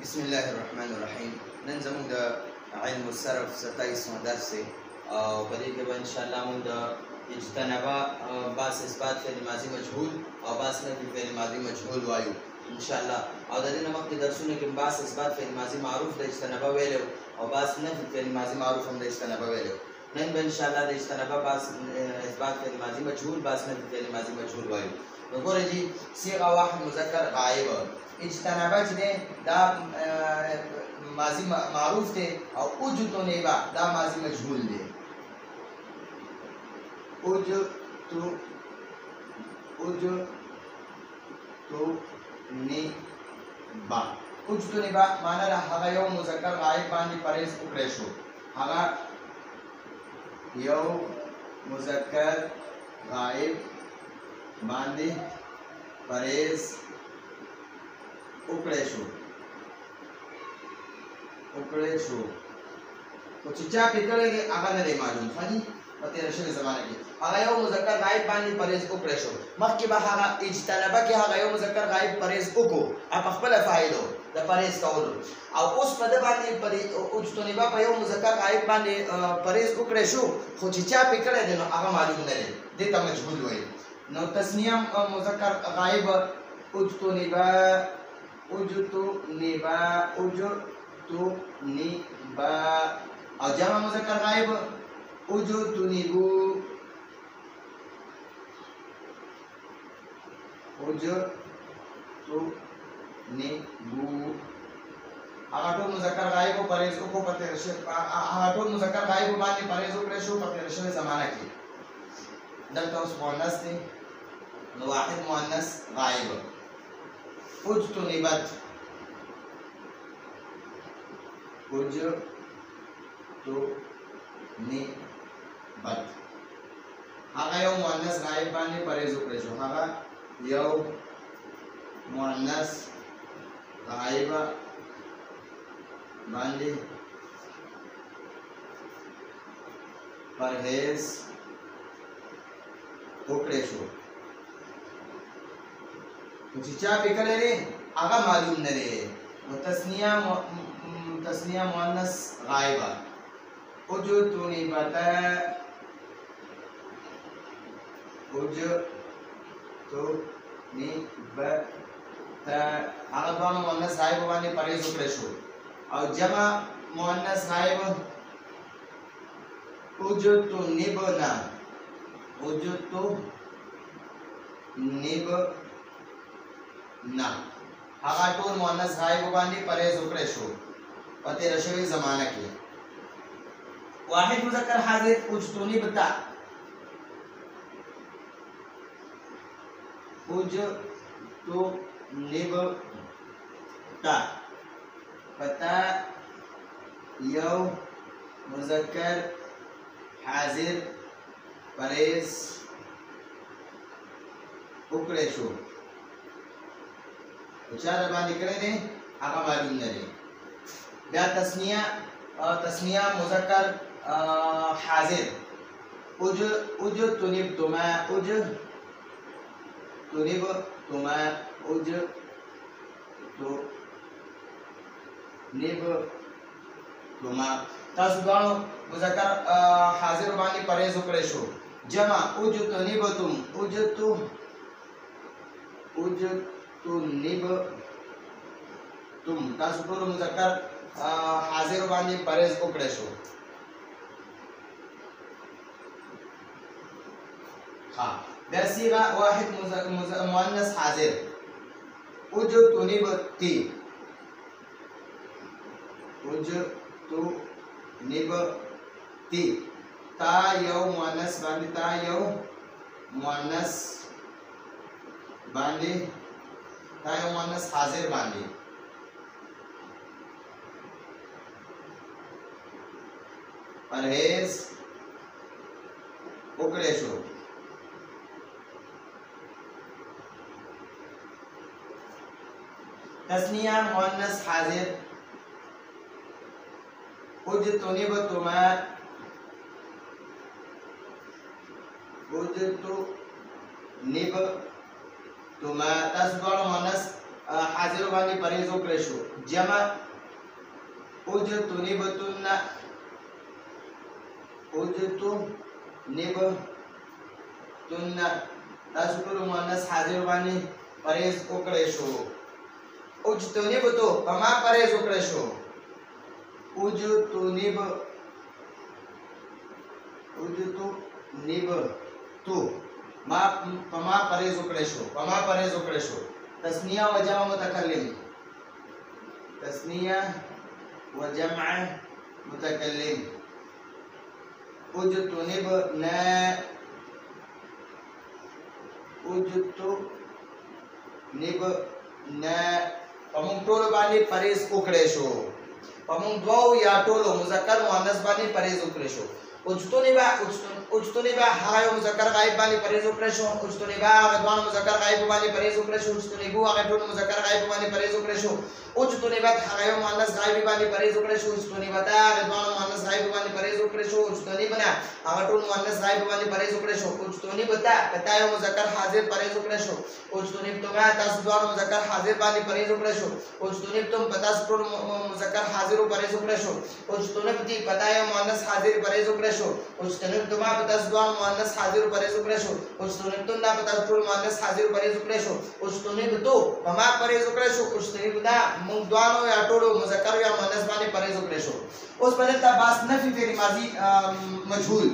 बिस्मिल्लाहिर्रहमानिर्रहीम। नन ज़मून द इल्म सर्फ 27वां दर्स से और पढ़ी के बाद इंशाअल्लाह मुंद इज्तनाबा बास इस्बात फ़ेल माज़ी मजहूल और बास नफ़ी फ़ेल माज़ी मजहूल वायु इंशाअल्लाह। और द दिन वक्त दर्सों के बास इस्बात फ़ेल माज़ी मारूफ द इज्तनाबा वेले और बास नफ़ी फ़ेल माज़ी मारूफ हम द इज्तनाबा वेले नन ब इंशाअल्लाह द इज्तनाबा बास इस्बात फ़ेल माज़ी मजहूल बास नफ़ी फ़ेल माज़ी मजहूल वायु। तो गोरे जी सीगा वाहिद मुज़क्कर गायब इज्तनाबा चने दा माजी मारूफ थे और उज तो नेबा दा माजी मजहूल दे। उज तो नेबा माना रा हगा यो मुज़क्कर गायब बांधी परेज उकरेशो हगा यो मुज़क्कर गायब बांधी परेज उकड़ेशो तो चिचा पिकड़ेगे आगा ने मालूम खाली पते रशे ज़माने की आगा यो मुज़क्कर गायब बानी परेज उकड़ेशो मक्की बा हागा इज्तनाबा के हागा यो मुज़क्कर गायब परेज उको आप अखबल फाइलो द परेज कौल और उस पद बानी परे उज्तनिबा पे यो मुज़क्कर गायब बानी परेज उकड़ेशो खो चिचा पिकड़े देनो आगा मालूम ने दे ता मजहूल होई नो तस्निया मुज़क्कर गायब उज्तनिबा और जमा मुज़क्कर गायब उजुतुनिबू आगाटो मुज़क्कर गायब परेज को पते रशे आगाटो मुज़क्कर गायब बानी परेज को रेशो पते रशे ज़माना की दलता उस मुअन्नस ने वाहिद मुअन्नस गायब उज्तुनिबत हागा यो मुअन्नस गायब बानी परेज उकरेशो हागा यो मुअन्नस गायब बानी परहेज उकरेशो चिचा पिकले रे आगा मालूम न रे तस्निया मुअन्नस गायबा उजुतुनिबता आगा दोनों मुअन्नस गायब बानी परेज उकरेशो और जमा मुअन्नस गायब उजुतुनिबना हागा टोल मुअन्नस गायब बानी परेज उकरेशो पते रशे ज़माना की वाहिद मुज़क्कर हाजिर उज्तुनिबता पता यो मुज़क्कर हाजिर परेज उकरेशो चार बानी करे ने आगा मालूम न रे या तस्निया मुज़क्कर हाजिर उज तुनिब तुमा तासुगानो मुज़क्कर हाजिर बानी परेज उकरेशो जमा उज तुनिबतुम तासुटोल मुज़क्कर हाजिर बानी परेज उकरेशो हाँ दसीगा वाहिद मुअन्नस हाजिर उजुतुनिबती ता यो मुअन्नस हाजिर बांधी परहेज उकरेशो तस्निया मुअन्नस हाजिर उज्तुनिबतुमा उज्तुनिब तुमा tasbal manas حاضر باندې پرهیز وکړی شو. جمع اجتنبتن تاسو ټول مؤنث حاضر باندې پرهیز وکړی شو. اجتنبتو په ما پرهیز وکړی شو. اجتنبتو ما په ما پرهیز وکړی شو. په ما پرهیز وکړی شو. تسنیه و جمع متکلم. تسنیه و جمع متکلم. اجتنبنا پمون ټول باندې پرهیز وکړی شو. پمون دوو یا ټولو مذکر مؤنث باندې پرهیز وکړی شو. اجتنبا هغه مذکر غایب باندې پرهیز وکړی شو. اجتنبا هغه دوه مذکر غایب باندې پرهیز وکړی شو. اجتنبو هغه ټول مذکر غایب باندې پرهیز وکړی شو. اجتنبت هغه مؤنث غایب باندې پرهیز وکړی شو. اجتنبتا هغه دوه مؤنث غایب باندې پرهیز وکړی شو. اجتنبنا هغه ټول مؤنث غایب باندې پرهیز وکړی شو. اجتنبتا پتا یو مذکر حاضر پرهیز وکړی شو. اجتنبتما تاسو دوه مذکر حاضر باندې پرهیز وکړی شو. اجتنبتم پتا ټول مذکر حاضر پرهیز وکړی شو. اجتنبتی پتا یو مؤنث حاضر پرهیز وکړی شو. اجتنبتما پتا دوه مؤنث حاضر پرهیز وکړی شو. اجتنبتم دا پتا ټول مؤنث حاضر پرهیز وکړی شو. اجتنبتو ما پرهیز وکړی شو. اجتنبدا موږ دوانو یا ټولو مذکر یا مؤنث باندې پرهیز وکړی شو. اوس په دلته باس نفي فعل ماضي مجهول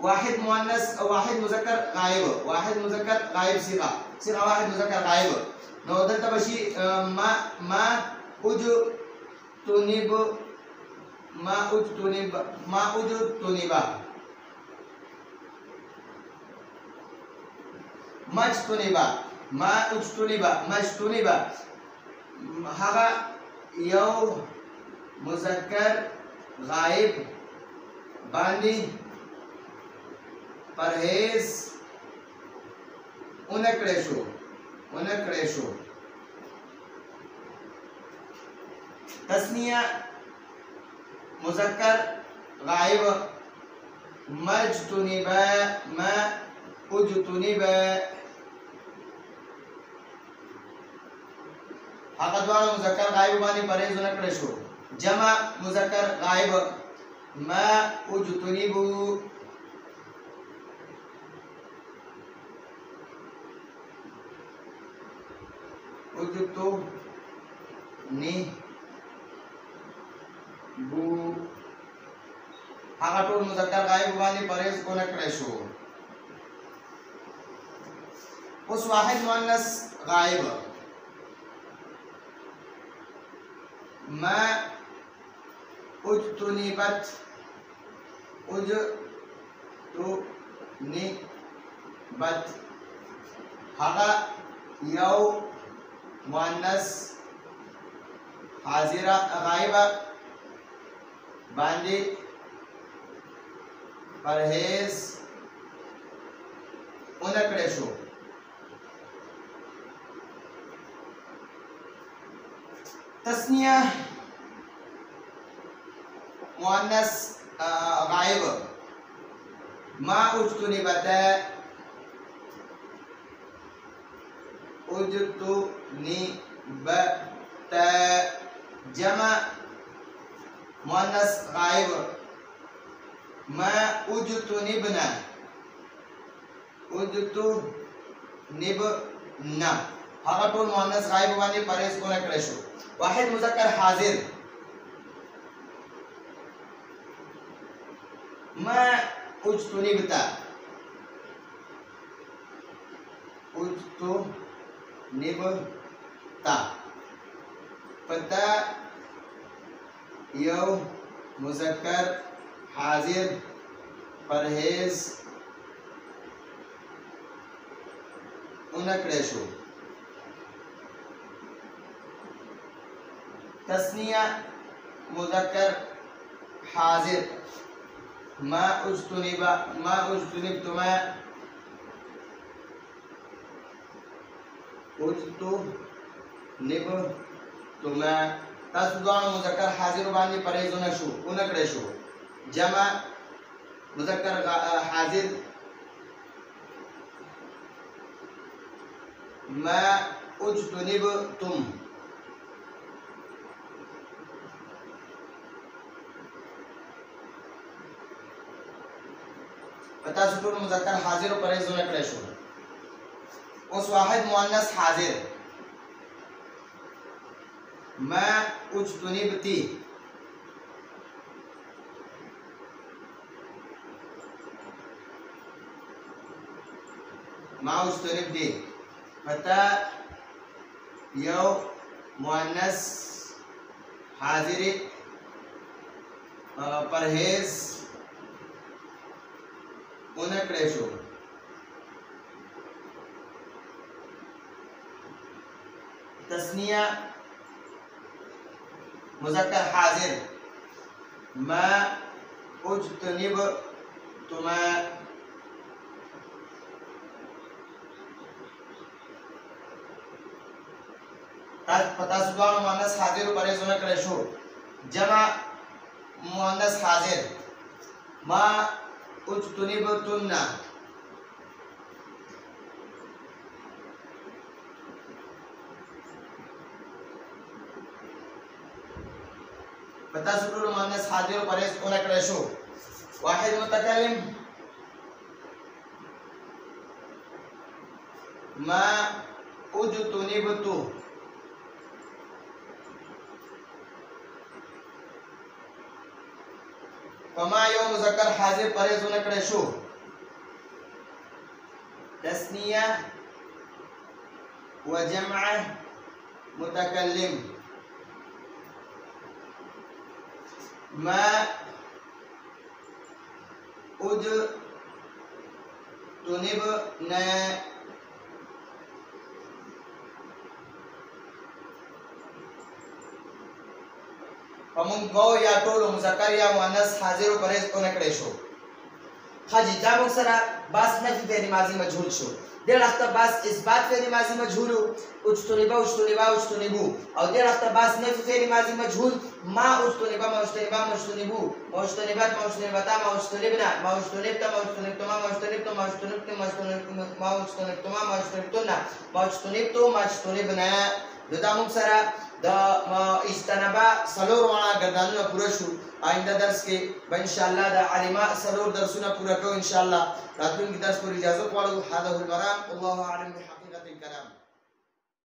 واحد مؤنث واحد مذکر غائب واحد مذکر غائب صيغه واحد مذکر غائب نو دلته بشي ما اجتنب مجتنبا هغه یو مذکر غائب باندې پرهیز اونکړی شو. تسنیه مذکر غائب مجتنبا ما اجتنبا هغه دوه مذکر غائب باندې پرهیز اونکړی شو. جمع مذکر غائب ما اجتنبو هغه ټول مذکر غائب باندې پرهیز اونکړی شو. اوس واحد مؤنث غائب ما اجتنبت هغه یو مؤنث حاضره غائبه باندې پرهیز اونکړی شو. تسنیه مؤنث غائب ما اجتنبتا جمع مؤنث غائب ما اجتنبنا هغه ټول مؤنث غائب باندې پرهیز اونکړی شو. واحد مذکر حاضر ما اجتنبتا پتا یو مذکر حاضر پرهیز اونکړی شو. تسنیه مذکر حاضر ما اجتنبتما تاسو دوه مذکر حاضر باندې پرهیز اونکړی شو. جمع مذکر حاضر ما اجتنبتم پتا ټول مذکر حاضر او پرهیزونه کړی شو اوس واحد مؤنث حاضر ما اجتنبتی ما اجتنبتی پتا یو مؤنث حاضر پرهیز اونه کړی شو تسنیه مذکر حاضر ما اجتنبتما پتا سبحان مؤنث حاضر پرهیزونه کړی شو جمع مؤنث حاضر ما اجتنبتن پتا ټول مؤنث حاضر پرهیزونه کړی شو واحد متکلم ما اجتنبتو فما یو مذکر حاضر پرهیزونه کړی شو تسنیه وجمع متکلم ما اجتنبنا فمون کو یا ټول مذکر یا مؤنث حاضر پرهیزونه کړی شو حاجی دا موږ سره باس نفي فعل ماضي مجهول شو دې وخت باس اثبات فعل ماضي مجهول اجتنبا اجتنبو او دې وخت باس نفي فعل ماضي مجهول ما اجتنبا مجتنبو مجتنبات مجتنبتا مجتنبنا مجتنبتا مجتنبتما مجتنبنا دا موږ سره د اجتنبا سلور وانا ګردانونه پوره شو آینده درس کې به ان شاء الله د علما سلور درسونه پوره کوو ان شاء الله راتلونکي درس پر اجازه غواړو هذا هو المرام والله اعلم بحقيقه الكلام